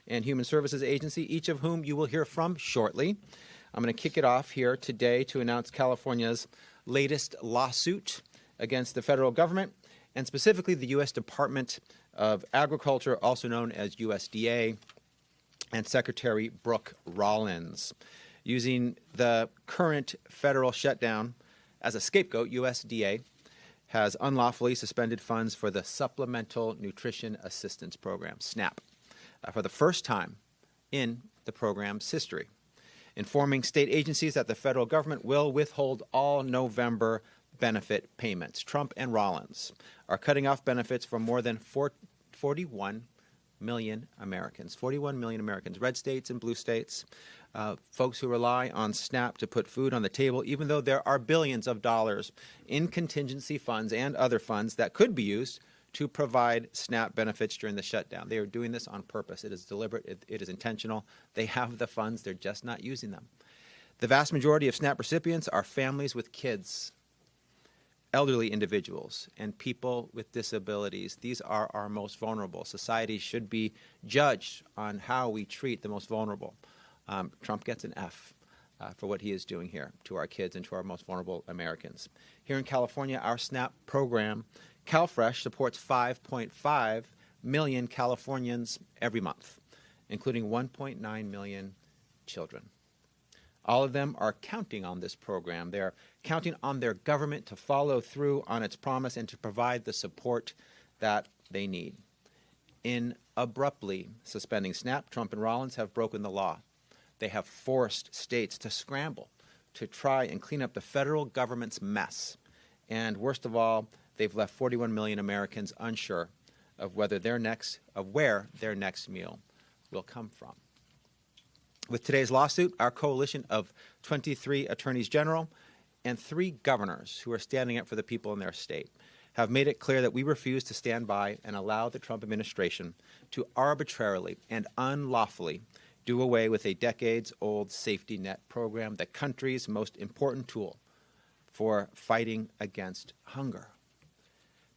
and Human Services Agency, each of whom you will hear from shortly. I'm going to kick it off here today to announce California's latest lawsuit against the federal government, and specifically the U.S. Department of Agriculture, also known as USDA, and Secretary Brooke Rollins. Using the current federal shutdown as a scapegoat, USDA has unlawfully suspended funds for the Supplemental Nutrition Assistance Program, SNAP, for the first time in the program's history, informing state agencies that the federal government will withhold all November benefit payments. Trump and Rollins are cutting off benefits for more than 41 million Americans. 41 million Americans, red states and blue states, folks who rely on SNAP to put food on the table, even though there are billions of dollars in contingency funds and other funds that could be used to provide SNAP benefits during the shutdown. They are doing this on purpose. It is deliberate. It is intentional. They have the funds. They're just not using them. The vast majority of SNAP recipients are families with kids, elderly individuals, and people with disabilities. These are our most vulnerable. Society should be judged on how we treat the most vulnerable. Trump gets an F for what he is doing here to our kids and to our most vulnerable Americans. Here in California, our SNAP program, CalFresh, supports 5.5 million Californians every month, including 1.9 million children. All of them are counting on this program. They're counting on their government to follow through on its promise and to provide the support that they need. In abruptly suspending SNAP, Trump and Rollins have broken the law. They have forced states to scramble to try and clean up the federal government's mess. And worst of all, they've left 41 million Americans unsure of where their next meal will come from. With today's lawsuit, our coalition of 23 attorneys general and 3 governors who are standing up for the people in their state have made it clear that we refuse to stand by and allow the Trump administration to arbitrarily and unlawfully do away with a decades-old safety net program, the country's most important tool for fighting against hunger.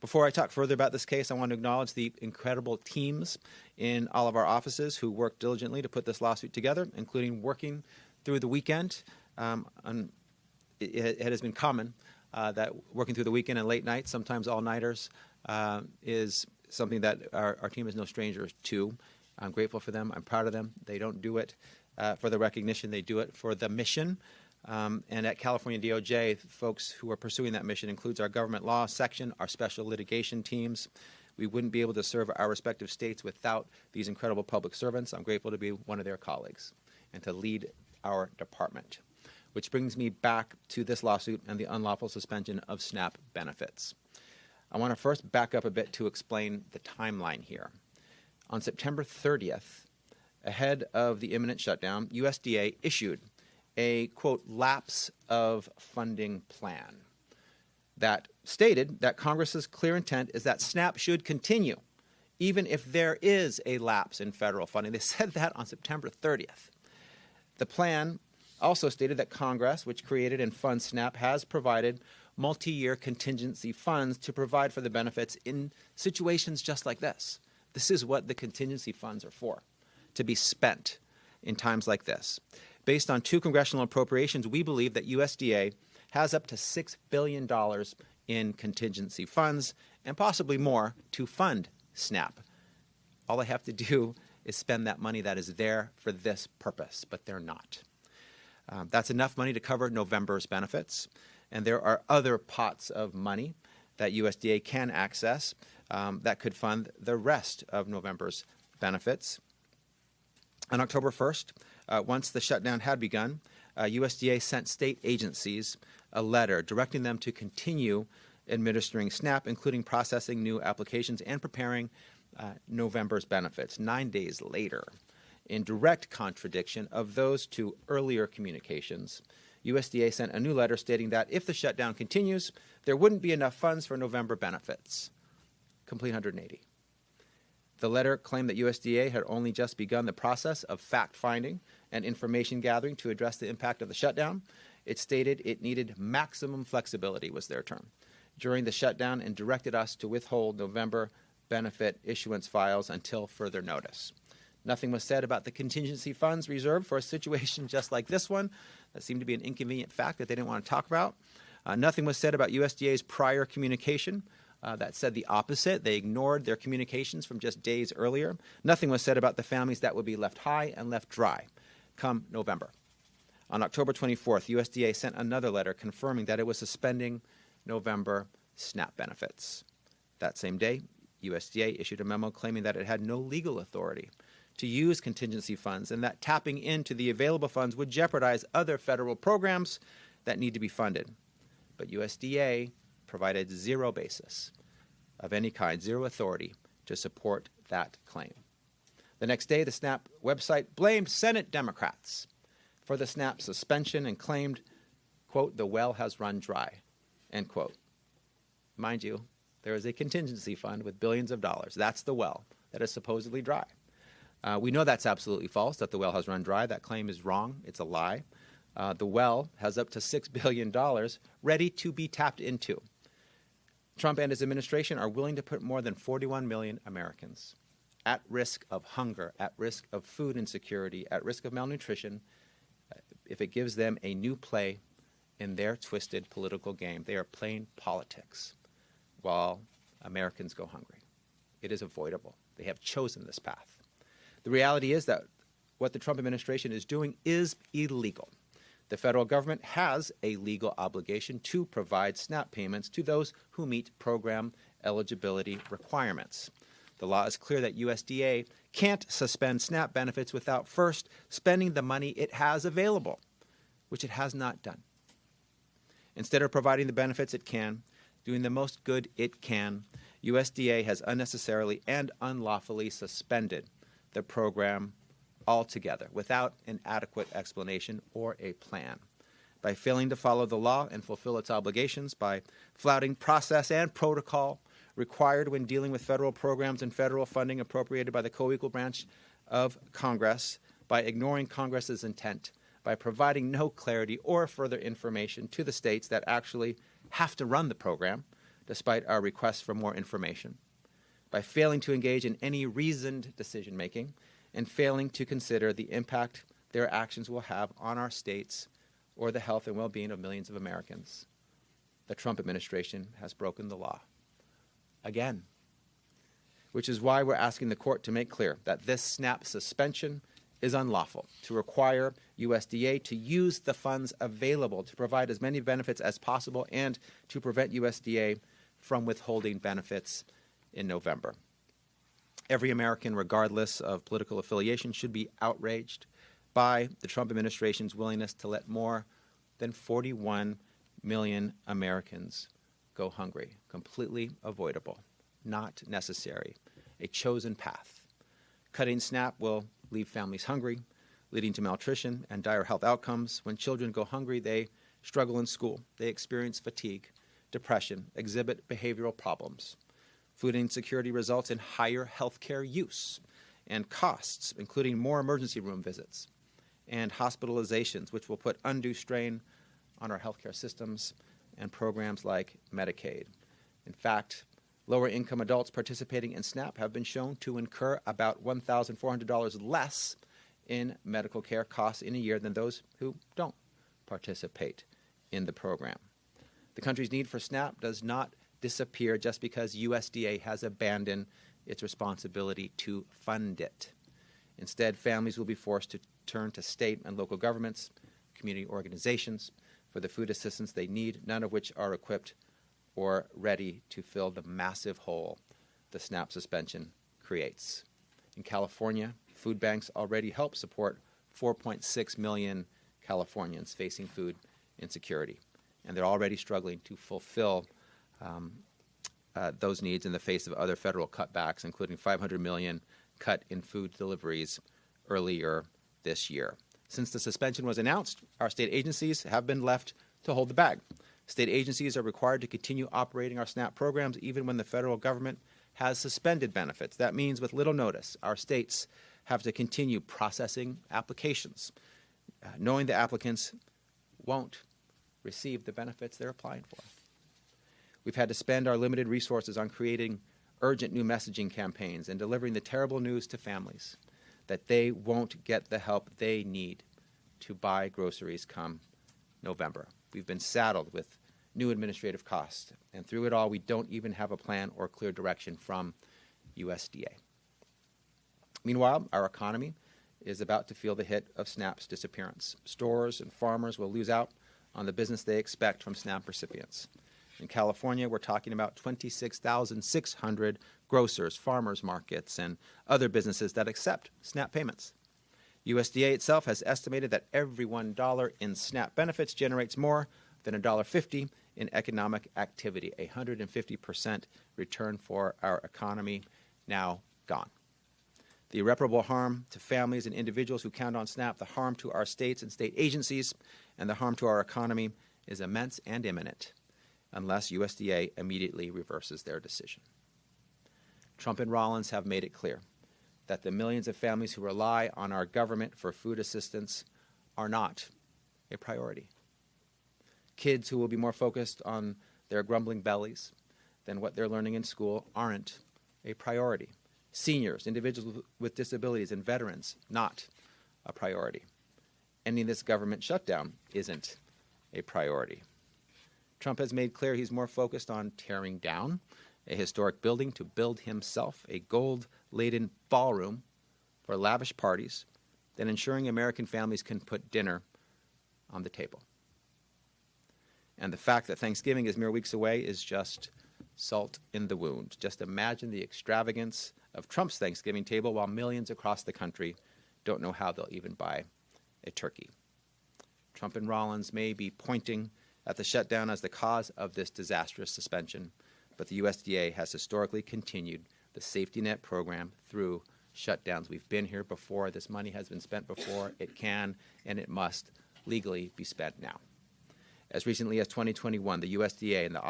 Before I talk further about this case, I want to acknowledge the incredible teams in all of our offices who worked diligently to put this lawsuit together, including working through the weekend. It has been common that working through the weekend and late nights, sometimes all-nighters, is something that our team is no stranger to. I'm grateful for them. I'm proud of them. They don't do it for the recognition. They do it for the mission. And at California DOJ, folks who are pursuing that mission includes our government law section, our special litigation teams. We wouldn't be able to serve our respective states without these incredible public servants. I'm grateful to be one of their colleagues and to lead our department. Which brings me back to this lawsuit and the unlawful suspension of SNAP benefits. I want to first back up a bit to explain the timeline here. On September 30th, ahead of the imminent shutdown, USDA issued a, quote, lapse of funding plan that stated that Congress's clear intent is that SNAP should continue, even if there is a lapse in federal funding. They said that on September 30th. The plan also stated that Congress, which created and funds SNAP, has provided multi-year contingency funds to provide for the benefits in situations just like this. This is what the contingency funds are for, to be spent in times like this. Based on 2 congressional appropriations, we believe that USDA has up to $6 billion in contingency funds and possibly more to fund SNAP. All they have to do is spend that money that is there for this purpose, but they're not. That's enough money to cover November's benefits, and there are other pots of money that USDA can access that could fund the rest of November's benefits. On October 1st, once the shutdown had begun, USDA sent state agencies a letter directing them to continue administering SNAP, including processing new applications and preparing November's benefits. 9 days later, in direct contradiction of those 2 earlier communications, USDA sent a new letter stating that if the shutdown continues, there wouldn't be enough funds for November benefits. Complete 180. The letter claimed that USDA had only just begun the process of fact-finding and information gathering to address the impact of the shutdown. It stated it needed maximum flexibility, was their term, during the shutdown, and directed us to withhold November benefit issuance files until further notice. Nothing was said about the contingency funds reserved for a situation just like this one. That seemed to be an inconvenient fact that they didn't want to talk about. Nothing was said about USDA's prior communication that said the opposite. They ignored their communications from just days earlier. Nothing was said about the families that would be left high and left dry come November. On October 24th, USDA sent another letter confirming that it was suspending November SNAP benefits. That same day, USDA issued a memo claiming that it had no legal authority to use contingency funds and that tapping into the available funds would jeopardize other federal programs that need to be funded. But USDA provided zero basis of any kind, zero authority to support that claim. The next day, the SNAP website blamed Senate Democrats for the SNAP suspension and claimed, quote, the well has run dry, end quote. Mind you, there is a contingency fund with billions of dollars. That's the well that is supposedly dry. We know that's absolutely false, that the well has run dry. That claim is wrong. It's a lie. The well has up to $6 billion ready to be tapped into. Trump and his administration are willing to put more than 41 million Americans at risk of hunger, at risk of food insecurity, at risk of malnutrition, if it gives them a new play in their twisted political game. They are playing politics while Americans go hungry. It is avoidable. They have chosen this path. The reality is that what the Trump administration is doing is illegal. The federal government has a legal obligation to provide SNAP payments to those who meet program eligibility requirements. The law is clear that USDA can't suspend SNAP benefits without first spending the money it has available, which it has not done. Instead of providing the benefits it can, doing the most good it can, USDA has unnecessarily and unlawfully suspended the program altogether without an adequate explanation or a plan. By failing to follow the law and fulfill its obligations, by flouting process and protocol required when dealing with federal programs and federal funding appropriated by the co-equal branch of Congress, by ignoring Congress's intent, by providing no clarity or further information to the states that actually have to run the program, despite our requests for more information, by failing to engage in any reasoned decision-making, and failing to consider the impact their actions will have on our states or the health and well-being of millions of Americans. The Trump administration has broken the law again, which is why we're asking the court to make clear that this SNAP suspension is unlawful, to require USDA to use the funds available to provide as many benefits as possible and to prevent USDA from withholding benefits in November. Every American, regardless of political affiliation, should be outraged by the Trump administration's willingness to let more than 41 million Americans go hungry. Completely avoidable, not necessary, a chosen path. Cutting SNAP will leave families hungry, leading to malnutrition and dire health outcomes. When children go hungry, they struggle in school. They experience fatigue, depression, exhibit behavioral problems. Food insecurity results in higher health care use and costs, including more emergency room visits and hospitalizations, which will put undue strain on our healthcare systems and programs like Medicaid. In fact, lower-income adults participating in SNAP have been shown to incur about $1,400 less in medical care costs in a year than those who don't participate in the program. The country's need for SNAP does not disappear just because USDA has abandoned its responsibility to fund it. Instead, families will be forced to turn to state and local governments, community organizations for the food assistance they need, none of which are equipped or ready to fill the massive hole the SNAP suspension creates. In California, food banks already help support 4.6 million Californians facing food insecurity, and they're already struggling to fulfill those needs in the face of other federal cutbacks, including $500 million cut in food deliveries earlier this year. Since the suspension was announced, our state agencies have been left to hold the bag. State agencies are required to continue operating our SNAP programs even when the federal government has suspended benefits. That means with little notice, our states have to continue processing applications, knowing the applicants won't receive the benefits they're applying for. We've had to spend our limited resources on creating urgent new messaging campaigns and delivering the terrible news to families that they won't get the help they need to buy groceries come November. We've been saddled with new administrative costs, and through it all, we don't even have a plan or clear direction from USDA. Meanwhile, our economy is about to feel the hit of SNAP's disappearance. Stores and farmers will lose out on the business they expect from SNAP recipients. In California, we're talking about 26,600 grocers, farmers markets, and other businesses that accept SNAP payments. USDA itself has estimated that every $1 in SNAP benefits generates more than $1.50 in economic activity, a 150% return for our economy now gone. The irreparable harm to families and individuals who count on SNAP, the harm to our states and state agencies, and the harm to our economy is immense and imminent unless USDA immediately reverses their decision. Trump and Rollins have made it clear that the millions of families who rely on our government for food assistance are not a priority. Kids who will be more focused on their grumbling bellies than what they're learning in school aren't a priority. Seniors, individuals with disabilities, and veterans, not a priority. Ending this government shutdown isn't a priority. Trump has made clear he's more focused on tearing down a historic building to build himself a gold-laden ballroom for lavish parties than ensuring American families can put dinner on the table. And the fact that Thanksgiving is mere weeks away is just salt in the wound. Just imagine the extravagance of Trump's Thanksgiving table while millions across the country don't know how they'll even buy a turkey. Trump and Rollins may be pointing at the shutdown as the cause of this disastrous suspension, but the USDA has historically continued the safety net program through shutdowns. We've been here before. This money has been spent before. It can and it must legally be spent now. As recently as 2021, the USDA and the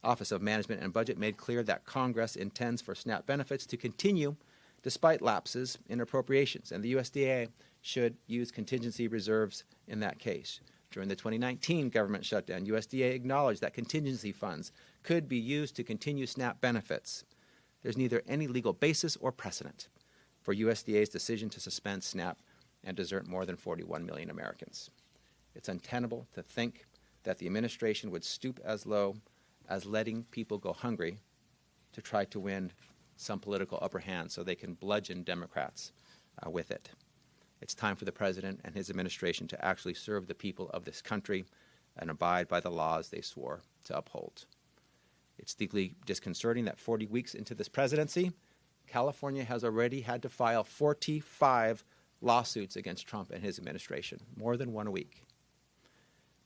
Office of Management and Budget made clear that Congress intends for SNAP benefits to continue despite lapses in appropriations, and the USDA should use contingency reserves in that case. During the 2019 government shutdown, USDA acknowledged that contingency funds could be used to continue SNAP benefits. There's neither any legal basis or precedent for USDA's decision to suspend SNAP and desert more than 41 million Americans. It's untenable to think that the administration would stoop as low as letting people go hungry to try to win some political upper hand so they can bludgeon Democrats with it. It's time for the president and his administration to actually serve the people of this country and abide by the laws they swore to uphold. It's deeply disconcerting that 40 weeks into this presidency, California has already had to file 45 lawsuits against Trump and his administration, more than one a week.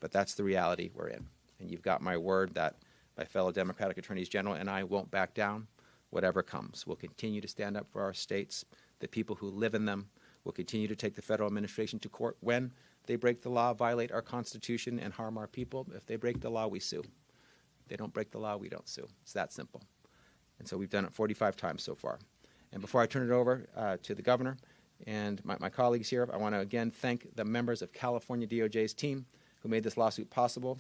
But that's the reality we're in. And you've got my word that my fellow Democratic attorneys general and I won't back down, whatever comes. We'll continue to stand up for our states, the people who live in them. We'll continue to take the federal administration to court when they break the law, violate our Constitution, and harm our people. If they break the law, we sue. If they don't break the law, we don't sue. It's that simple. And so we've done it 45 times so far. And before I turn it over to the governor and my colleagues here, I want to again thank the members of California DOJ's team who made this lawsuit possible.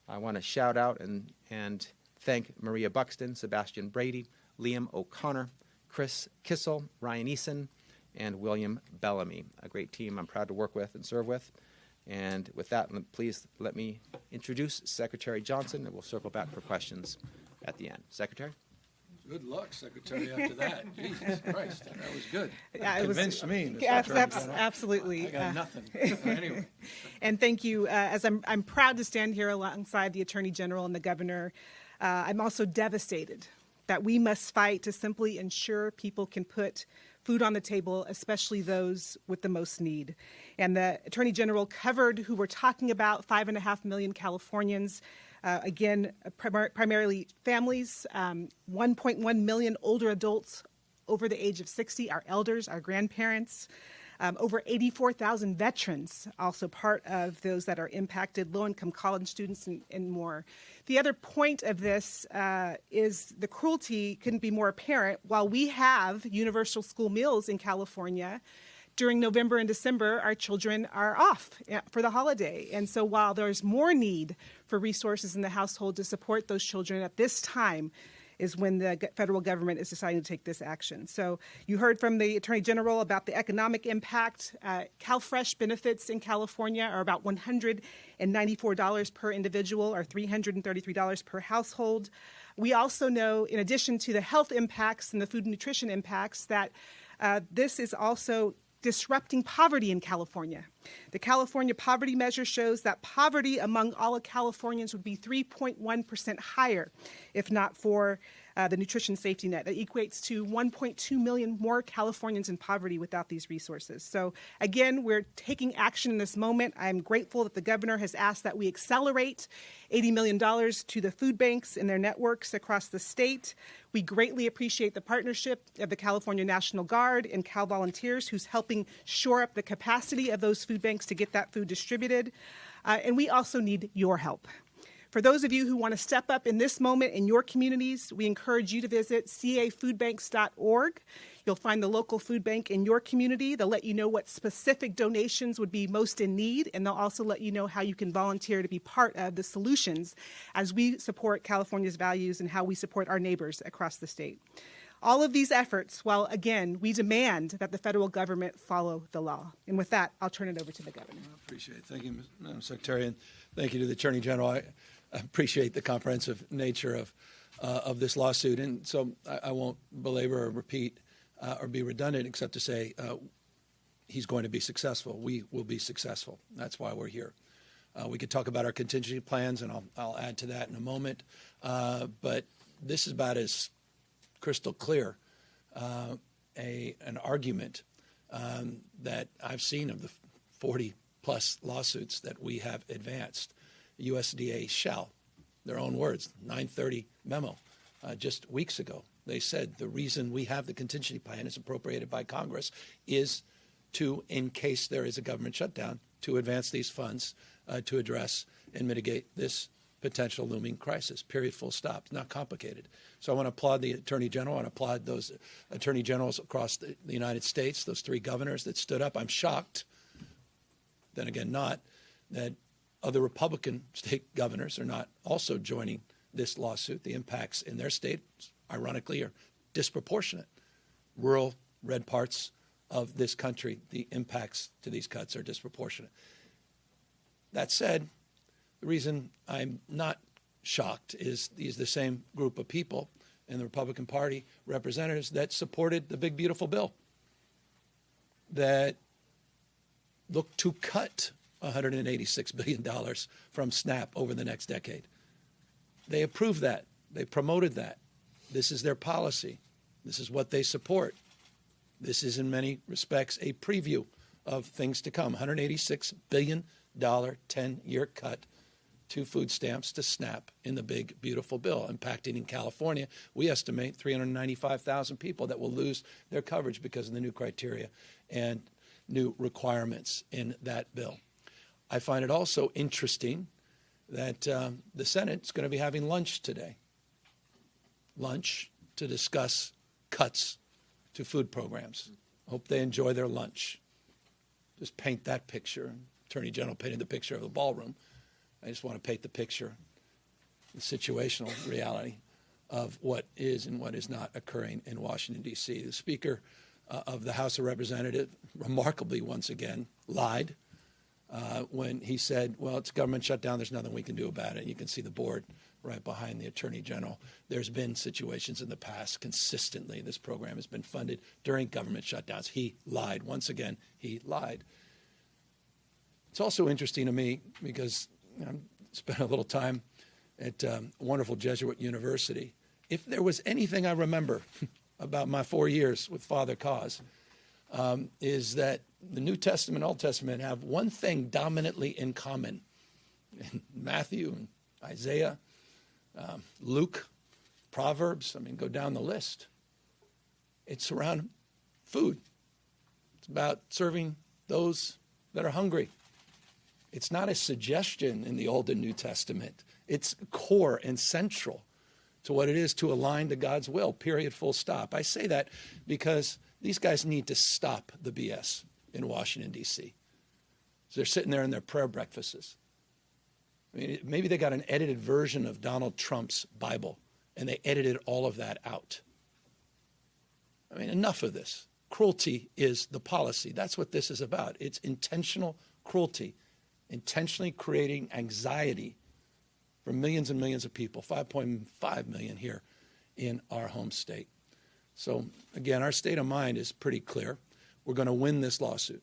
I want to shout out and thank Maria Buxton, Sebastian Brady, Liam O'Connor, Chris Kissel, Ryan Eason, and William Bellamy, a great team I'm proud to work with and serve with. And with that, please let me introduce Secretary Johnson, and we'll circle back for questions at the end. Secretary? Good luck, Secretary, after that. Jesus Christ, that was good. Yeah, Convinced me. Absolutely. I got nothing. Anyway. And thank you. As I'm proud to stand here alongside the Attorney General and the Governor, I'm also devastated that we must fight to simply ensure people can put food on the table, especially those with the most need. And the Attorney General covered who we're talking about, 5.5 million Californians, again, primarily families, 1.1 million older adults over the age of 60, our elders, our grandparents, over 84,000 veterans, also part of those that are impacted, low-income college students, and more. The other point of this is the cruelty couldn't be more apparent. While we have universal school meals in California, during November and December, our children are off for the holiday. And so while there's more need for resources in the household to support those children at this time, is when the federal government is deciding to take this action. So you heard from the Attorney General about the economic impact. CalFresh benefits in California are about $194 per individual or $333 per household. We also know, in addition to the health impacts and the food and nutrition impacts, that this is also disrupting poverty in California. The California poverty measure shows that poverty among all of Californians would be 3.1% higher if not for the nutrition safety net. That equates to 1.2 million more Californians in poverty without these resources. So again, we're taking action in this moment. I'm grateful that the governor has asked that we accelerate $80 million to the food banks and their networks across the state. We greatly appreciate the partnership of the California National Guard and Cal Volunteers, who's helping shore up the capacity of those food banks to get that food distributed. And we also need your help. For those of you who want to step up in this moment in your communities, we encourage you to visit cafoodbanks.org. You'll find the local food bank in your community. They'll let you know what specific donations would be most in need, and they'll also let you know how you can volunteer to be part of the solutions as we support California's values and how we support our neighbors across the state. All of these efforts, while, again, we demand that the federal government follow the law. And with that, I'll turn it over to the governor. I appreciate it. Thank you, Madam Secretary, and thank you to the Attorney General. I appreciate the comprehensive nature of this lawsuit, and so I won't belabor or repeat or be redundant except to say he's going to be successful. We will be successful. That's why we're here. We could talk about our contingency plans, and I'll add to that in a moment, but this is about as crystal clear an argument that I've seen of the 40-plus lawsuits that we have advanced. USDA shall, their own words, 930 memo just weeks ago. They said the reason we have the contingency plan is appropriated by Congress is to, in case there is a government shutdown, to advance these funds to address and mitigate this potential looming crisis, period, full stop. It's not complicated. So I want to applaud the Attorney General and applaud those Attorney Generals across the United States, those three governors that stood up. I'm shocked, then again not, that other Republican state governors are not also joining this lawsuit. The impacts in their states, ironically, are disproportionate. Rural, red parts of this country, the impacts to these cuts are disproportionate. That said, the reason I'm not shocked is these are the same group of people in the Republican Party representatives that supported the big, beautiful bill that looked to cut $186 billion from SNAP over the next decade. They approved that. They promoted that. This is their policy. This is what they support. This is, in many respects, a preview of things to come. $186 billion 10-year cut to food stamps to SNAP in the big, beautiful bill, impacting in California. We estimate 395,000 people that will lose their coverage because of the new criteria and new requirements in that bill. I find it also interesting that the Senate is going to be having lunch today. Lunch to discuss cuts to food programs. Hope they enjoy their lunch. Just paint that picture. Attorney General painted the picture of the ballroom. I just want to paint the picture, the situational reality of what is and what is not occurring in Washington, D.C. The Speaker of the House of Representatives, remarkably once again, lied when he said, well, it's a government shutdown, there's nothing we can do about it. You can see the board right behind the Attorney General. There's been situations in the past consistently. This program has been funded during government shutdowns. He lied. Once again, he lied. It's also interesting to me because I spent a little time at a wonderful Jesuit university. If there was anything I remember about my 4 years with Father Cause, is that the New Testament and Old Testament have one thing dominantly in common. In Matthew and Isaiah, Luke, Proverbs, go down the list. It's around food. It's about serving those that are hungry. It's not a suggestion in the Old and New Testament. It's core and central to what it is to align to God's will, period, full stop. I say that because these guys need to stop the BS in Washington, D.C. So they're sitting there in their prayer breakfasts. Maybe they got an edited version of Donald Trump's Bible and they edited all of that out. I mean, enough of this. Cruelty is the policy. That's what this is about. It's intentional cruelty, intentionally creating anxiety for millions and millions of people, 5.5 million here in our home state. So, again, our state of mind is pretty clear. We're going to win this lawsuit.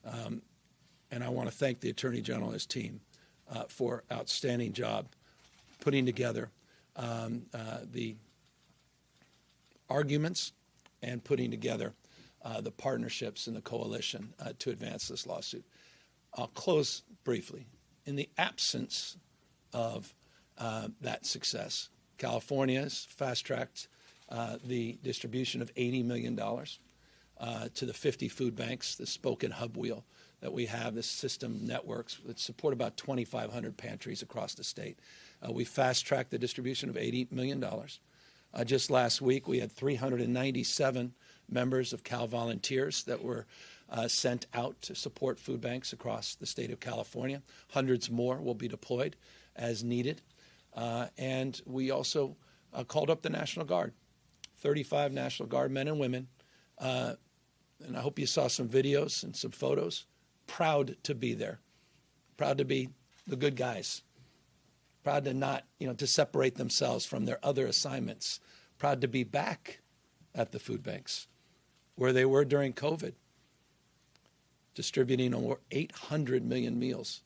And I want to thank the Attorney General and his team for outstanding job putting together the arguments and putting together the partnerships and the coalition to advance this lawsuit. I'll close briefly. In the absence of that success, California has fast-tracked the distribution of $80 million to the 50 food banks, the spoken hub wheel that we have, this system networks that support about 2,500 pantries across the state. We fast-tracked the distribution of $80 million. Just last week, we had 397 members of Cal Volunteers that were sent out to support food banks across the state of California. Hundreds more will be deployed as needed. And we also called up the National Guard, 35 National Guard men and women. And I hope you saw some videos and some photos. Proud to be there. Proud to be the good guys. Proud to not, to separate themselves from their other assignments. Proud to be back at the food banks where they were during COVID, distributing over 800 million meals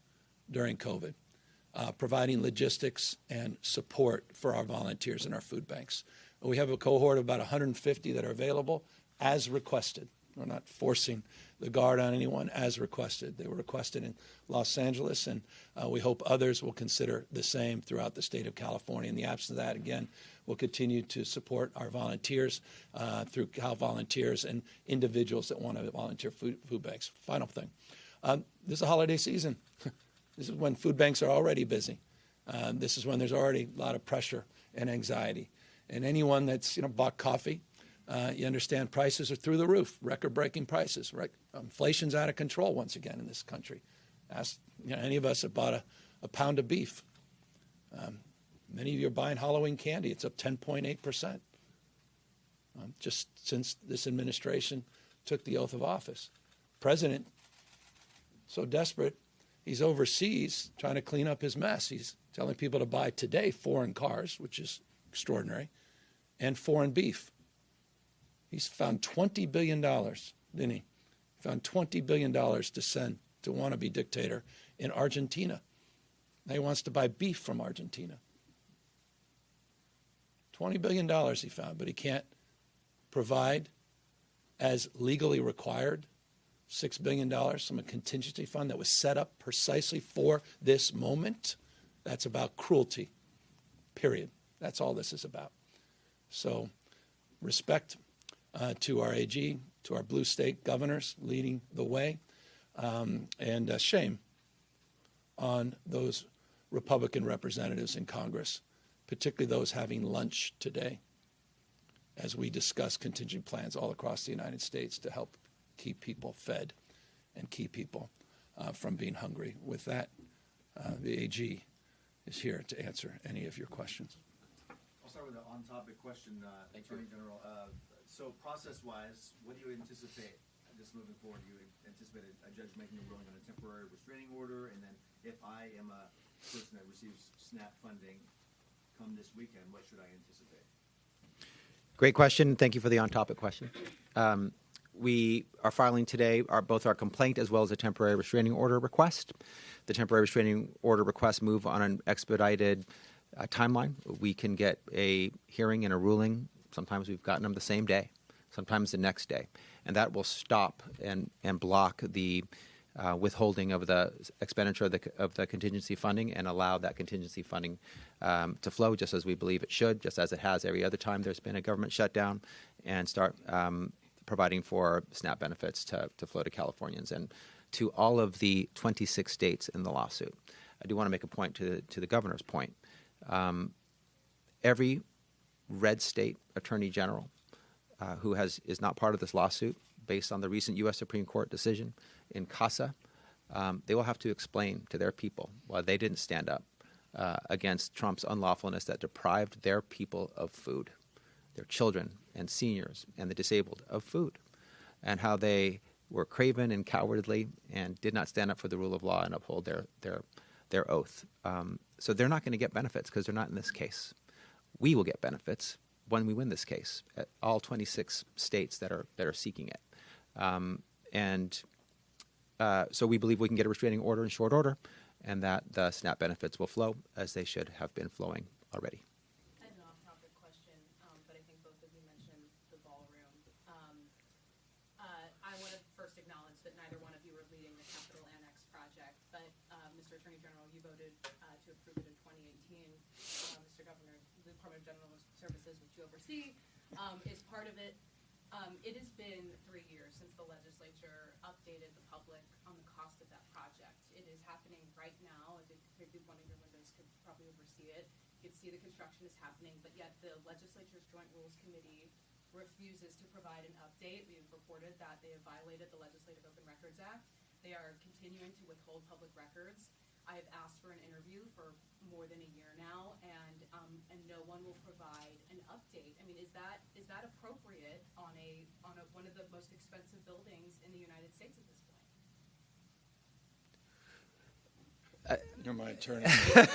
during COVID, providing logistics and support for our volunteers in our food banks. We have a cohort of about 150 that are available as requested. We're not forcing the Guard on anyone, as requested. They were requested in Los Angeles, and we hope others will consider the same throughout the state of California. In the absence of that, again, we'll continue to support our volunteers through Cal Volunteers and individuals that want to volunteer food banks. Final thing. This is a holiday season. This is when food banks are already busy. This is when there's already a lot of pressure and anxiety. And anyone that's bought coffee, you understand prices are through the roof, record-breaking prices. Right? Inflation's out of control once again in this country. Ask any of us that bought a pound of beef. Many of you are buying Halloween candy. It's up 10.8%. Just since this administration took the oath of office. President, so desperate, he's overseas trying to clean up his mess. He's telling people to buy today foreign cars, which is extraordinary, and foreign beef. He's found $20 billion, didn't he? Found $20 billion to send to wannabe dictator in Argentina. Now he wants to buy beef from Argentina. $20 billion he found, but he can't provide as legally required $6 billion from a contingency fund that was set up precisely for this moment. That's about cruelty, period. That's all this is about. So respect to our AG, to our blue state governors leading the way, and shame on those Republican representatives in Congress, particularly those having lunch today as we discuss contingent plans all across the United States to help keep people fed and keep people from being hungry. With that, the AG is here to answer any of your questions. I'll start with an on-topic question, Attorney General. So process-wise, what do you anticipate just moving forward? Do you anticipate a judge making a ruling on a temporary restraining order? And then if I am a person that receives SNAP funding come this weekend, what should I anticipate? Great question. Thank you for the on-topic question. We are filing today both our complaint as well as a temporary restraining order request. The temporary restraining order request move on an expedited timeline. We can get a hearing and a ruling. Sometimes we've gotten them the same day, sometimes the next day. And that will stop and block the withholding of the expenditure of the contingency funding and allow that contingency funding to flow just as we believe it should, just as it has every other time there's been a government shutdown, and start providing for SNAP benefits to flow to Californians and to all of the 26 states in the lawsuit. I do want to make a point to the governor's point. Every red state attorney general who is not part of this lawsuit, based on the recent U.S. Supreme Court decision in CASA, they will have to explain to their people why they didn't stand up against Trump's unlawfulness that deprived their people of food, their children and seniors and the disabled of food, and how they were craven and cowardly and did not stand up for the rule of law and uphold their oath. So they're not going to get benefits because they're not in this case. We will get benefits when we win this case at all 26 states that are seeking it. So we believe we can get a restraining order in short order, and that the SNAP benefits will flow as they should have been flowing already. I have an off-topic question, but I think both of you mentioned the ballroom. I want to first acknowledge that neither one of you are leading the Capitol Annex project, but Mr. Attorney General, you voted to approve it in 2018. Mr. Governor, the Department of General Services, which you oversee, is part of it. It has been 3 years since the legislature updated the public on the cost of that project. It is happening right now. I think maybe one of your windows could probably oversee it. You can see the construction is happening, but yet the legislature's Joint Rules Committee refuses to provide an update. We've reported that they have violated the Legislative Open Records Act. They are continuing to withhold public records. I have asked for an interview for more than a year now, and no one will provide an update. I mean, is that appropriate on one of the most expensive buildings in the United States at this point? You're my attorney.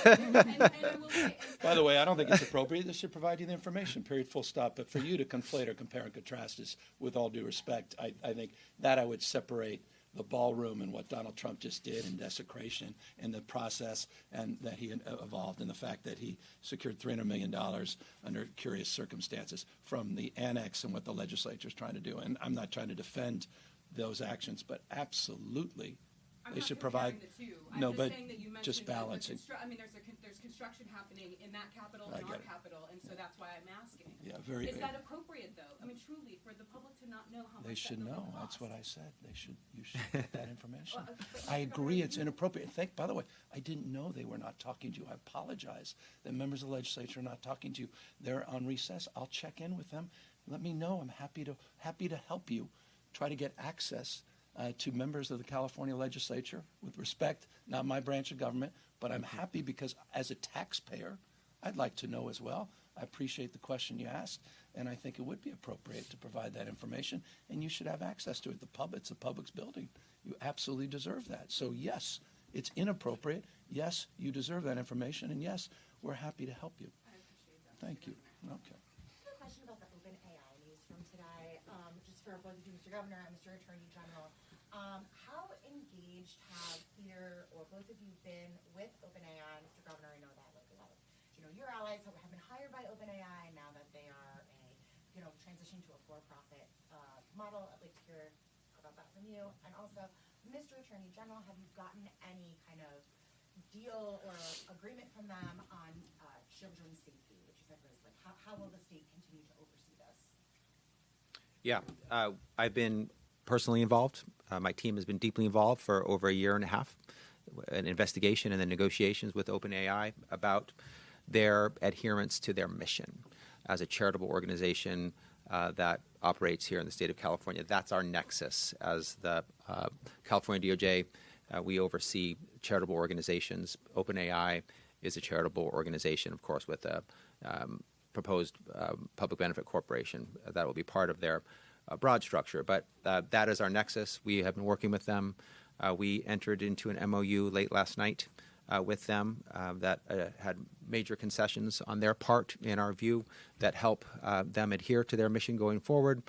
And I will say, By the way, I don't think it's appropriate. They should provide you the information, period, full stop. But for you to conflate or compare and contrast is, with all due respect, I think that I would separate the ballroom and what Donald Trump just did in desecration and the process and that he evolved and the fact that he secured $300 million under curious circumstances from the annex and what the legislature is trying to do. And I'm not trying to defend those actions, but absolutely they should provide. No, but saying that you mentioned just balancing. I mean, there's construction happening in that capital I and get our it. capital, and so that's why I'm asking. Yeah, Is that appropriate, though? I mean, truly, for the public to not know how much They should that building know. That's costs? what I said. You should get that information. Well, but I Mr. agree Governor, it's inappropriate. By the way, I didn't know they were not talking to you. I apologize that members of the legislature are not talking to you. They're on recess. I'll check in with them. Let me know. I'm happy to help you try to get access to members of the California legislature with respect, not my branch of government, but I'm happy because as a taxpayer, I'd like to know as well. I appreciate the question you asked, and I think it would be appropriate to provide that information, and you should have access to it. It's the public's building. You absolutely deserve that. So yes, it's inappropriate. Yes, you deserve that information, and yes, we're happy to help you. I appreciate that. Thank you. Okay. I have a question about the open AI news from today, just for both of you, Mr. Governor and Mr. Attorney General. How engaged have either or both of you been with OpenAI? Mr. Governor, I know that like a lot of your allies have been hired by OpenAI now that they are transitioning to a for-profit model. I'd like to hear about that from you. And also, Mr. Attorney General, have you gotten any kind of deal or agreement from them on children's safety, which is at risk? Like, how will the state continue to oversee this? Yeah, I've been personally involved. My team has been deeply involved for over a year and a half, an investigation and the negotiations with OpenAI about their adherence to their mission as a charitable organization that operates here in the state of California. That's our nexus. As the California DOJ, we oversee charitable organizations. OpenAI is a charitable organization, of course, with a proposed public benefit corporation that will be part of their broad structure. But that is our nexus. We have been working with them. We entered into an MOU late last night with them that had major concessions on their part, in our view, that help them adhere to their mission going forward,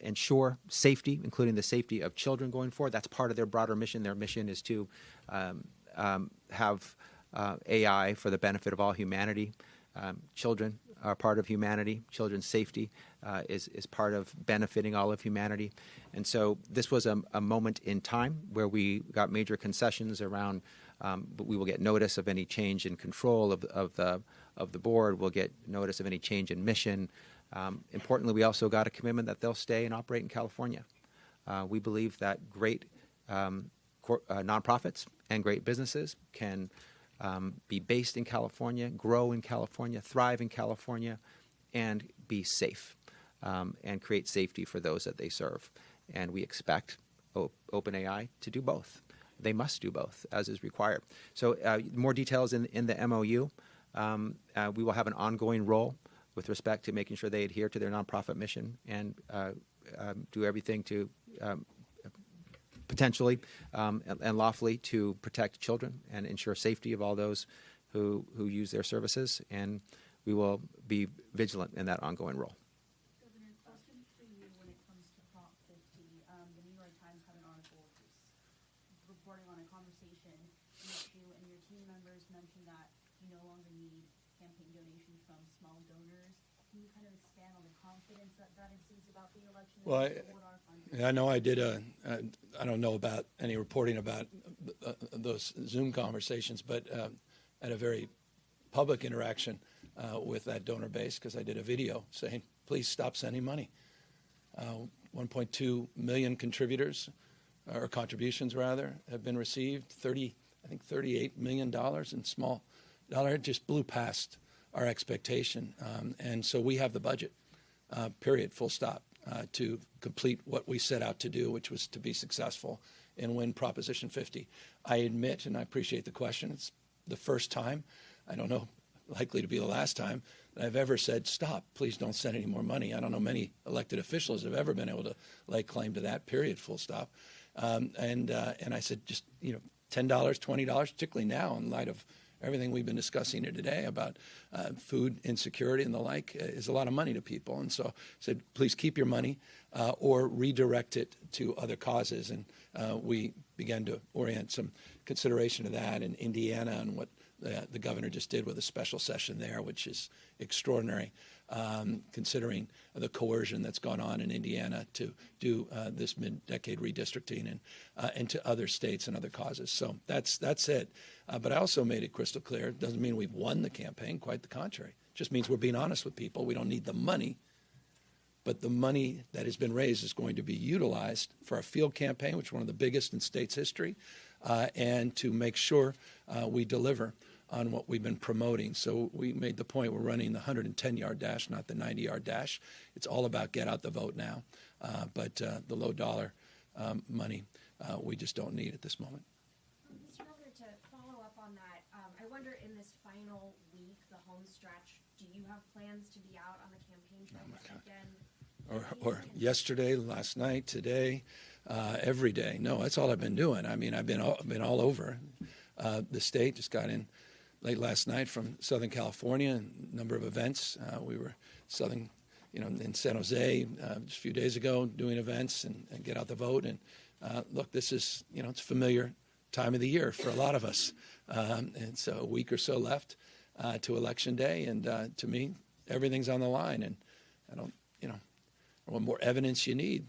ensure safety, including the safety of children going forward. That's part of their broader mission. Their mission is to have AI for the benefit of all humanity. Children are part of humanity. Children's safety is part of benefiting all of humanity. And so this was a moment in time where we got major concessions around, but we will get notice of any change in control of the board. We'll get notice of any change in mission. Importantly, we also got a commitment that they'll stay and operate in California. We believe that great nonprofits and great businesses can be based in California, grow in California, thrive in California, and be safe and create safety for those that they serve. And we expect OpenAI to do both. they must do both, as is required. So more details in the MOU. We will have an ongoing role with respect to making sure they adhere to their nonprofit mission and do everything to potentially and lawfully to protect children and ensure safety of all those who use their services. And we will be vigilant in that ongoing role. Governor, question for you when it comes to Prop 50. The New York Times had an article reporting on a conversation in which you and your team members mentioned that you no longer need campaign donations from small donors. Can you kind of expand on the confidence that exudes about the election? Well, I know I did I don't know about any reporting about those Zoom conversations, but at a very public interaction with that donor base, because I did a video saying, please stop sending money. 1.2 million contributors, or contributions rather, have been received. $38 million in small dollar. It just blew past our expectation. And so we have the budget, period, full stop, to complete what we set out to do, which was to be successful and win Proposition 50. I admit, and I appreciate the question, it's the first time, I don't know, likely to be the last time, that I've ever said, stop, please don't send any more money. I don't know many elected officials have ever been able to lay claim to that, period, full stop. And I said, just, $10, $20, particularly now in light of everything we've been discussing here today about food insecurity and the like, is a lot of money to people. And so I said, please keep your money or redirect it to other causes. And we began to orient some consideration to that in Indiana and what the governor just did with a special session there, which is extraordinary, considering the coercion that's gone on in Indiana to do this mid-decade redistricting and to other states and other causes. So that's it. But I also made it crystal clear, it doesn't mean we've won the campaign, quite the contrary. It just means we're being honest with people. We don't need the money, but the money that has been raised is going to be utilized for our field campaign, which is one of the biggest in state's history, and to make sure we deliver on what we've been promoting. So we made the point we're running the 110-yard dash, not the 90-yard dash. It's all about get out the vote now. But the low dollar money we just don't need at this moment. Mr. Governor, to follow up on that, I wonder in this final week, the home stretch, do you have plans to be out on the campaign trail this weekend? Or yesterday, last night, today, every day. No, that's all I've been doing. I mean, I've been all over the state. Just got in late last night from Southern California, a number of events. We were in San Jose just a few days ago doing events and get out the vote. And look, this is, it's a familiar time of the year for a lot of us. And so a week or so left to Election Day. And to me, everything's on the line. And I don't, what more evidence you need?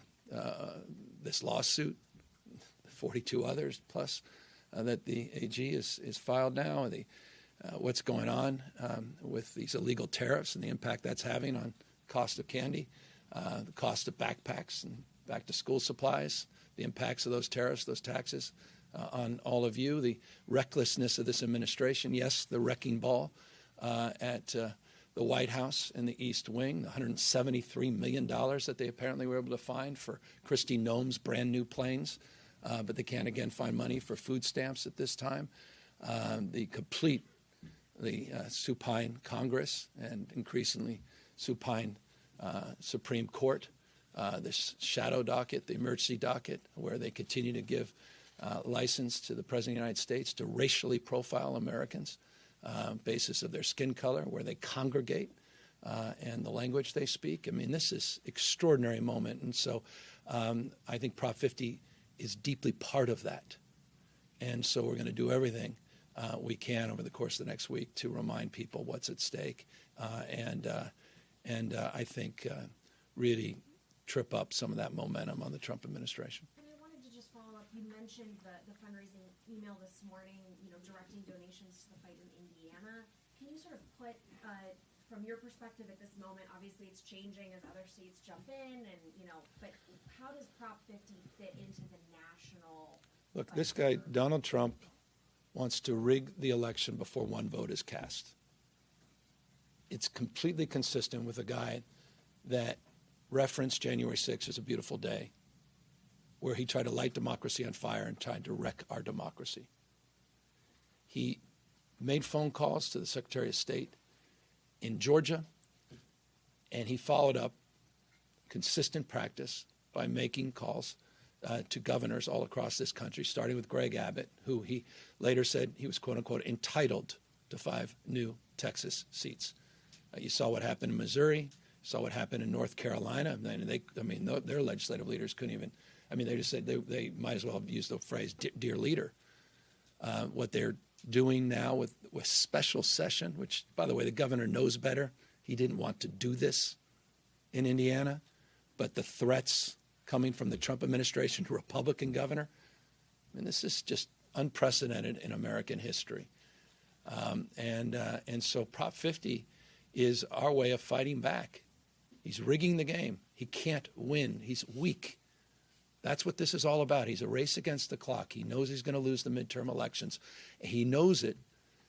This lawsuit, 42 others plus that the AG is filed now, what's going on with these illegal tariffs and the impact that's having on cost of candy, the cost of backpacks and back-to-school supplies, the impacts of those tariffs, those taxes on all of you, the recklessness of this administration, yes, the wrecking ball at the White House and the East Wing, the $173 million that they apparently were able to find for Kristi Noem's brand new planes, but they can't again find money for food stamps at this time. The supine Congress and increasingly supine Supreme Court, this shadow docket, the emergency docket, where they continue to give license to the President of the United States to racially profile Americans basis of their skin color, where they congregate and the language they speak. I mean, this is extraordinary moment. And so I think Prop 50 is deeply part of that. And so we're going to do everything we can over the course of the next week to remind people what's at stake and I think really trip up some of that momentum on the Trump administration. And I wanted to just follow up. You mentioned the fundraising email this morning, directing donations to the fight in Indiana. Can you sort of put, from your perspective at this moment, obviously it's changing as other states jump in, and but how does Prop 50 fit into the national? Look, this guy, Donald Trump, wants to rig the election before one vote is cast. It's completely consistent with a guy that referenced January 6th as a beautiful day where he tried to light democracy on fire and tried to wreck our democracy. He made phone calls to the Secretary of State in Georgia, and he followed up consistent practice by making calls to governors all across this country, starting with Greg Abbott, who he later said he was, quote unquote, entitled to 5 new Texas seats. You saw what happened in Missouri, saw what happened in North Carolina. Their legislative leaders couldn't even, they just said they might as well have used the phrase, dear leader. What they're doing now with special session, which, by the way, the governor knows better. He didn't want to do this in Indiana, but the threats coming from the Trump administration to Republican governor, this is just unprecedented in American history. And so Prop 50 is our way of fighting back. He's rigging the game. He can't win. He's weak. That's what this is all about. He's a race against the clock. He knows he's going to lose the midterm elections. He knows it,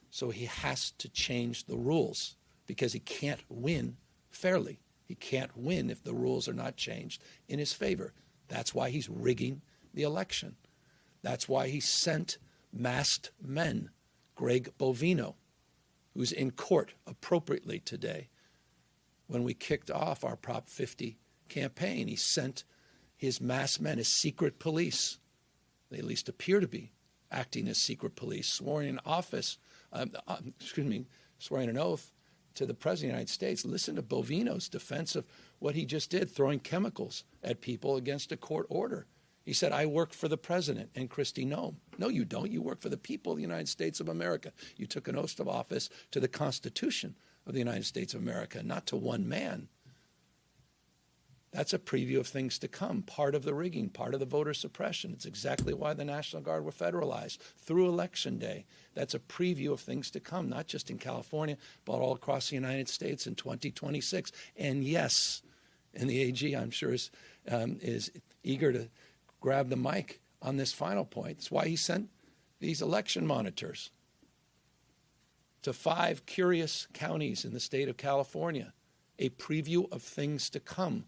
so he has to change the rules because he can't win fairly. He can't win if the rules are not changed in his favor. That's why he's rigging the election. That's why he sent masked men, Greg Bovino, who's in court appropriately today. When we kicked off our Prop 50 campaign, he sent his masked men, his secret police. They at least appear to be acting as secret police, sworn in office, swearing an oath to the President of the United States. Listen to Bovino's defense of what he just did, throwing chemicals at people against a court order. He said, I work for the President and Kristi Noem. No, you don't. You work for the people of the United States of America. You took an oath of office to the Constitution of the United States of America, not to one man. That's a preview of things to come, part of the rigging, part of the voter suppression. It's exactly why the National Guard were federalized through Election Day. That's a preview of things to come, not just in California, but all across the United States in 2026. And yes, and the AG, I'm sure, is eager to grab the mic on this final point. That's why he sent these election monitors to 5 curious counties in the state of California, a preview of things to come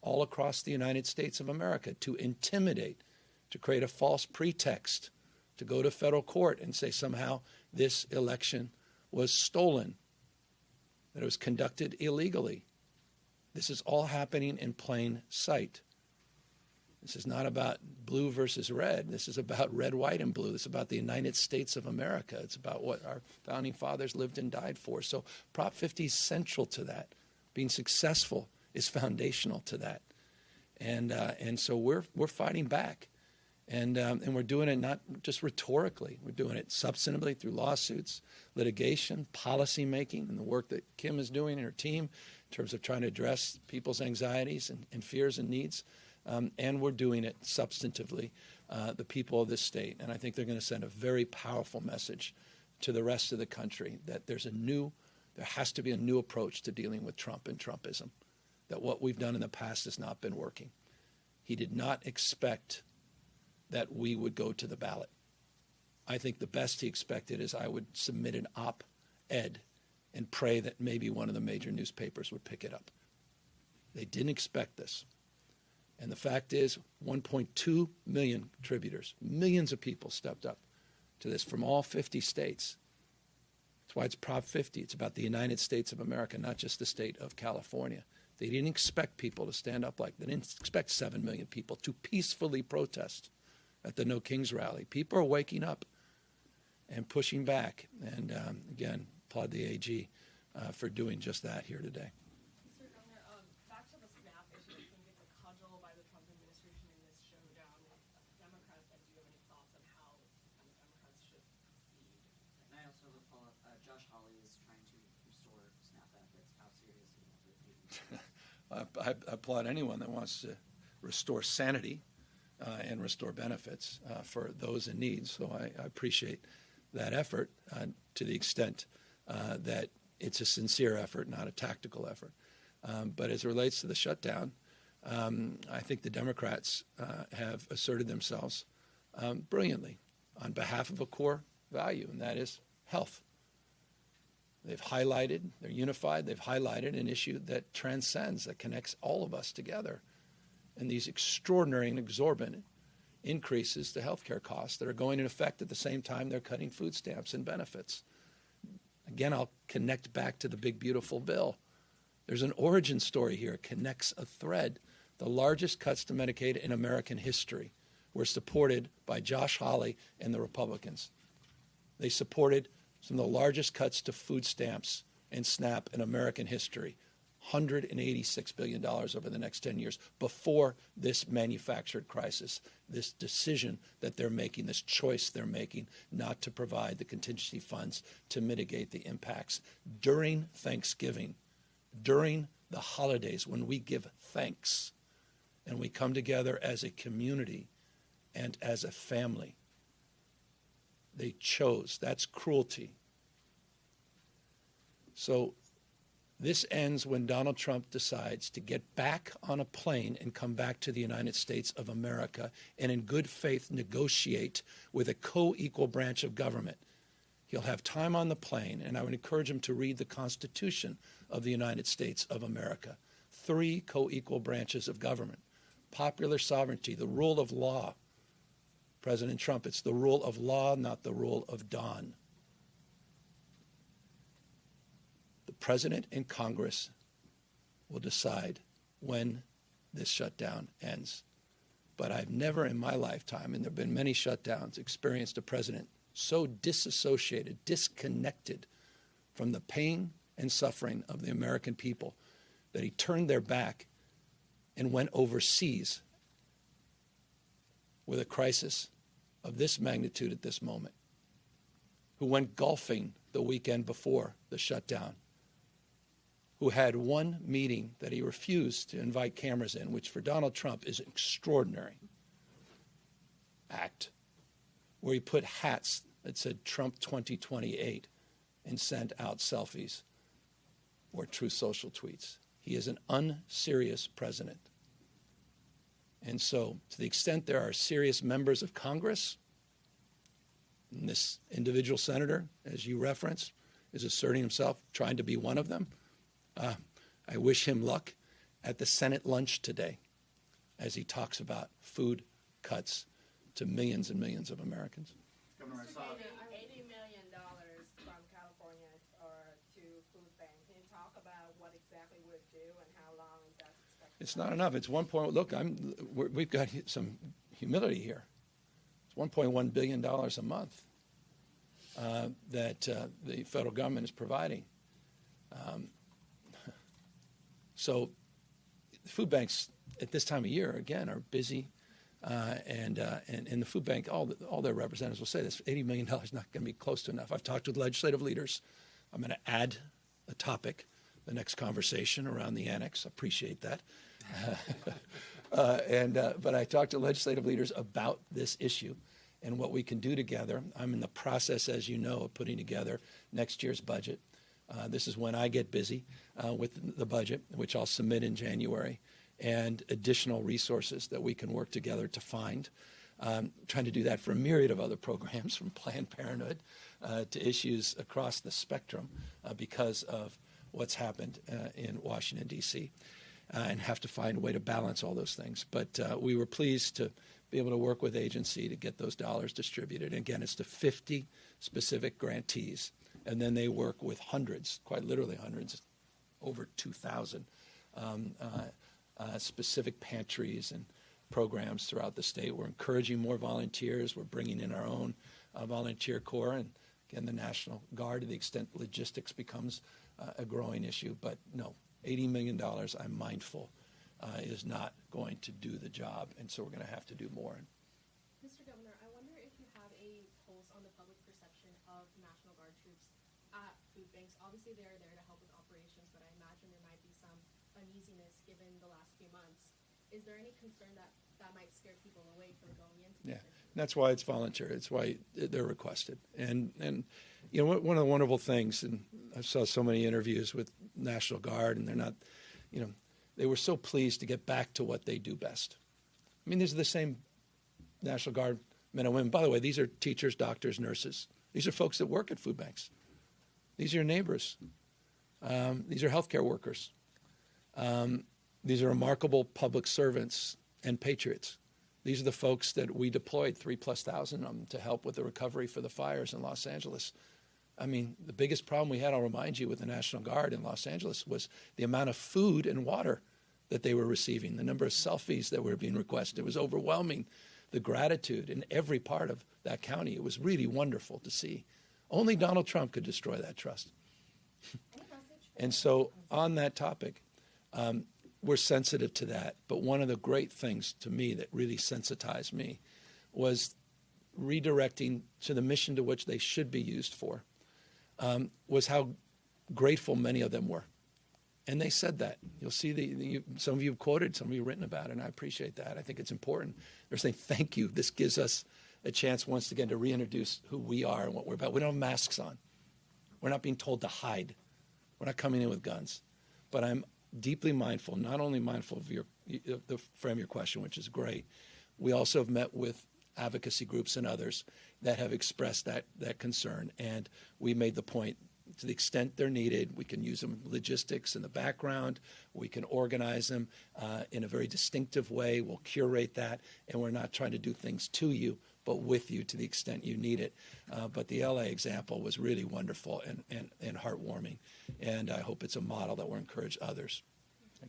all across the United States of America, to intimidate, to create a false pretext, to go to federal court and say somehow this election was stolen, that it was conducted illegally. This is all happening in plain sight. This is not about blue versus red. This is about red, white, and blue. This is about the United States of America. It's about what our founding fathers lived and died for. So Prop 50 is central to that. Being successful is foundational to that. And so we're fighting back. And we're doing it not just rhetorically. We're doing it substantively through lawsuits, litigation, policy making, and the work that Kim is doing and her team in terms of trying to address people's anxieties and fears and needs. And we're doing it substantively, the people of this state. And I think they're going to send a very powerful message to the rest of the country that there has to be a new approach to dealing with Trump and Trumpism, that what we've done in the past has not been working. He did not expect that we would go to the ballot. I think the best he expected is I would submit an op-ed and pray that maybe one of the major newspapers would pick it up. They didn't expect this. And the fact is, 1.2 million contributors, millions of people stepped up to this from all 50 states. That's why it's Prop 50. It's about the United States of America, not just the state of California. They didn't expect people to stand up like that. They didn't expect 7 million people to peacefully protest at the No Kings rally. People are waking up and pushing back. And again, applaud the AG for doing just that here today. Mr. Governor, back to the SNAP issue, I think it's a cudgel by the Trump administration in this showdown with Democrats. And do you have any thoughts on how Democrats should proceed? And I also have a follow-up. Josh Hawley is trying to restore SNAP benefits. How serious is that? I applaud anyone that wants to restore sanity and restore benefits for those in need. So I appreciate that effort to the extent that it's a sincere effort, not a tactical effort. But as it relates to the shutdown, I think the Democrats have asserted themselves brilliantly on behalf of a core value, and that is health. They've highlighted, they're unified, they've highlighted an issue that transcends, that connects all of us together. and these extraordinary and exorbitant increases to healthcare costs that are going into effect at the same time they're cutting food stamps and benefits. Again, I'll connect back to the big, beautiful bill. There's an origin story here. It connects a thread. The largest cuts to Medicaid in American history were supported by Josh Hawley and the Republicans. They supported some of the largest cuts to food stamps and SNAP in American history, $186 billion over the next 10 years, before this manufactured crisis, this decision that they're making, this choice they're making not to provide the contingency funds to mitigate the impacts during Thanksgiving, during the holidays when we give thanks and we come together as a community and as a family. They chose. That's cruelty. So this ends when Donald Trump decides to get back on a plane and come back to the United States of America and in good faith negotiate with a co-equal branch of government. He'll have time on the plane, and I would encourage him to read the Constitution of the United States of America. 3 co-equal branches of government. Popular sovereignty, the rule of law. President Trump, it's the rule of law, not the rule of dawn. The president and Congress will decide when this shutdown ends. But I've never in my lifetime, and there have been many shutdowns, experienced a president so disassociated, disconnected from the pain and suffering of the American people that he turned their back and went overseas with a crisis of this magnitude at this moment, who went golfing the weekend before the shutdown, who had one meeting that he refused to invite cameras in, which for Donald Trump is an extraordinary act, where he put hats that said Trump 2028 and sent out selfies or Truth Social tweets. He is an unserious president. And so, to the extent there are serious members of Congress, and this individual senator, as you referenced, is asserting himself, trying to be one of them, I wish him luck at the Senate lunch today as he talks about food cuts to millions and millions of Americans. Governor, I saw $80 million from California to food banks. Can you talk about what exactly would it do and how long is that expected? It's not enough. It's 1 point. Look, we've got some humility here. It's $1.1 billion a month that the federal government is providing. So food banks at this time of year, again, are busy. And the food bank, all their representatives will say this, $80 million is not going to be close to enough. I've talked with legislative leaders. I'm going to add a topic, the next conversation around the annex. Appreciate that. But I talked to legislative leaders about this issue and what we can do together. I'm in the process, as you know, of putting together next year's budget. This is when I get busy with the budget, which I'll submit in January, and additional resources that we can work together to find. Trying to do that for a myriad of other programs, from Planned Parenthood to issues across the spectrum because of what's happened in Washington, D.C., and have to find a way to balance all those things. But we were pleased to be able to work with agency to get those dollars distributed. And again, it's to 50 specific grantees, and then they work with hundreds, quite literally hundreds, over 2,000 specific pantries and programs throughout the state. We're encouraging more volunteers. We're bringing in our own volunteer corps, and again, the National Guard, to the extent logistics becomes a growing issue. But no, $80 million, I'm mindful, is not going to do the job, and so we're going to have to do more. Mr. Governor, I wonder if you have a pulse on the public perception of National Guard troops at food banks. Obviously, they're there to help with operations, but I imagine there might be some uneasiness given the last few months. Is there any concern that might scare people away from going into Yeah, these? that's why it's voluntary. It's why they're requested. And you know, one of the wonderful things, and I saw so many interviews with National Guard, and they're not, you know, they were so pleased to get back to what they do best. I mean, these are the same National Guard men and women. By the way, these are teachers, doctors, nurses. These are folks that work at food banks. These are your neighbors. These are healthcare workers. These are remarkable public servants and patriots. These are the folks that we deployed, 3,000+ of them, to help with the recovery for the fires in Los Angeles. I mean, the biggest problem we had, I'll remind you, with the National Guard in Los Angeles was the amount of food and water that they were receiving, the number of selfies that were being requested. It was overwhelming, the gratitude in every part of that county. It was really wonderful to see. Only Donald Trump could destroy that trust. And so on that topic, we're sensitive to that. But one of the great things to me that really sensitized me was redirecting to the mission to which they should be used for, was how grateful many of them were. And they said that. You'll see some of you have quoted, some of you have written about it, and I appreciate that. I think it's important. They're saying, thank you. This gives us a chance once again to reintroduce who we are and what we're about. We don't have masks on. We're not being told to hide. We're not coming in with guns. But I'm deeply mindful, not only mindful of the frame of your question, which is great. We also have met with advocacy groups and others that have expressed that concern. And we made the point, to the extent they're needed, we can use them logistics in the background. We can organize them in a very distinctive way. We'll curate that. And we're not trying to do things to you, but with you to the extent you need it. But the LA example was really wonderful and heartwarming. And I hope it's a model that will encourage others.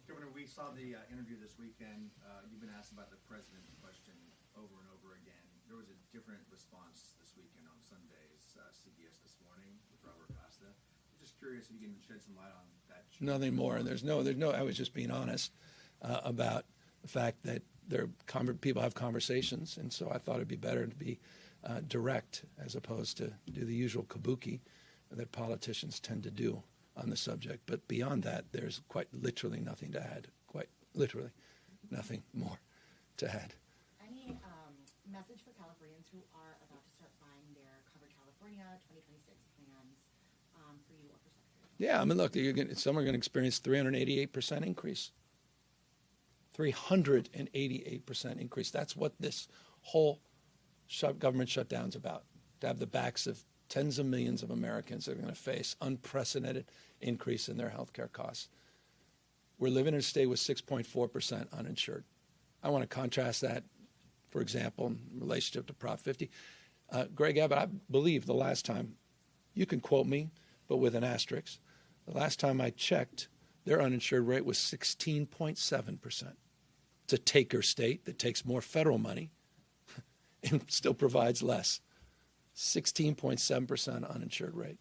Governor, we saw the interview this weekend. You've been asked about the president question over and over again. There was a different response this weekend on Sunday's CBS This Morning with Robert Costa. I'm just curious if you can shed some light on that. Nothing more. There's no. I was just being honest about the fact that people have conversations, and so I thought it'd be better to be direct as opposed to do the usual kabuki that politicians tend to do on the subject. But beyond that, there's quite literally nothing to add. Quite literally nothing more to add. Any message for Californians who are about to start buying their Cover California 2026 plans for you or for Secretary? Yeah, I mean, look, some are going to experience 388% increase. 388% increase. That's what this whole government shutdown's about. To have the backs of tens of millions of Americans that are going to face unprecedented increase in their health care costs. We're living in a state with 6.4% uninsured. I want to contrast that, for example, in relationship to Prop 50. Greg Abbott, I believe the last time, you can quote me, but with an asterisk, the last time I checked, their uninsured rate was 16.7%. It's a taker state that takes more federal money and still provides less. 16.7% uninsured rate.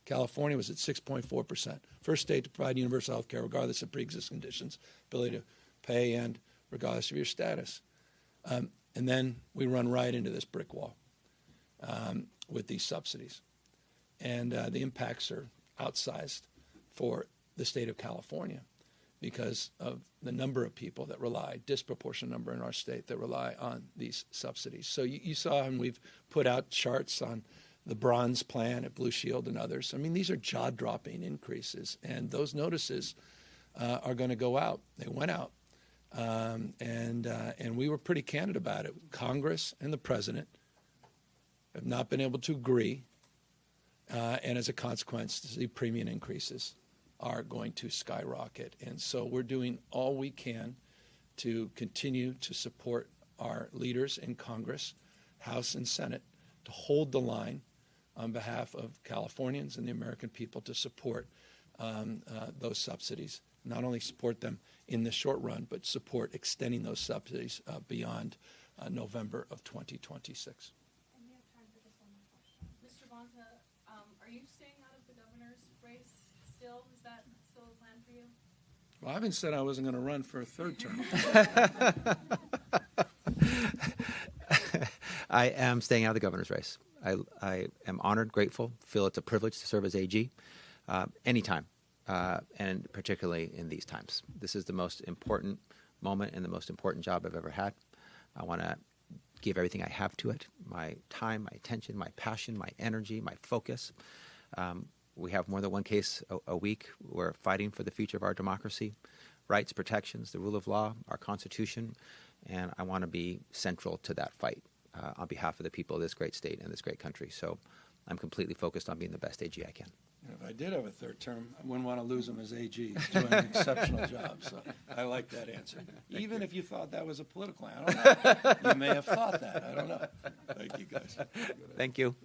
California was at 6.4%. First state to provide universal health care regardless of pre-existing conditions, ability to pay, and regardless of your status. And then we run right into this brick wall with these subsidies. And the impacts are outsized for the state of California because of the number of people that rely, disproportionate number in our state that rely on these subsidies. So you saw, and we've put out charts on the Bronze Plan at Blue Shield and others. I mean, these are jaw-dropping increases, and those notices are going to go out. They went out, and we were pretty candid about it. Congress and the president have not been able to agree, and as a consequence, the premium increases are going to skyrocket. And so we're doing all we can to continue to support our leaders in Congress, House and Senate, to hold the line on behalf of Californians and the American people to support those subsidies. Not only support them in the short run, but support extending those subsidies beyond November of 2026. And we have time for just one more question. Mr. Bonta, are you staying out of the governor's race still? Is that still a plan for you? Well, I haven't said I wasn't going to run for a third term. I am staying out of the governor's race. I am honored, grateful, feel it's a privilege to serve as AG anytime, and particularly in these times. This is the most important moment and the most important job I've ever had. I want to give everything I have to it, my time, my attention, my passion, my energy, my focus. We have more than one case a week. We're fighting for the future of our democracy, rights, protections, the rule of law, our Constitution, and I want to be central to that fight on behalf of the people of this great state and this great country. So I'm completely focused on being the best AG I can. If I did have a third term, I wouldn't want to lose him as AG. He's doing an exceptional job, so I like that answer. Even if you thought that was a political, I don't know. You may have thought that. I don't know. Thank you, guys. Thank you.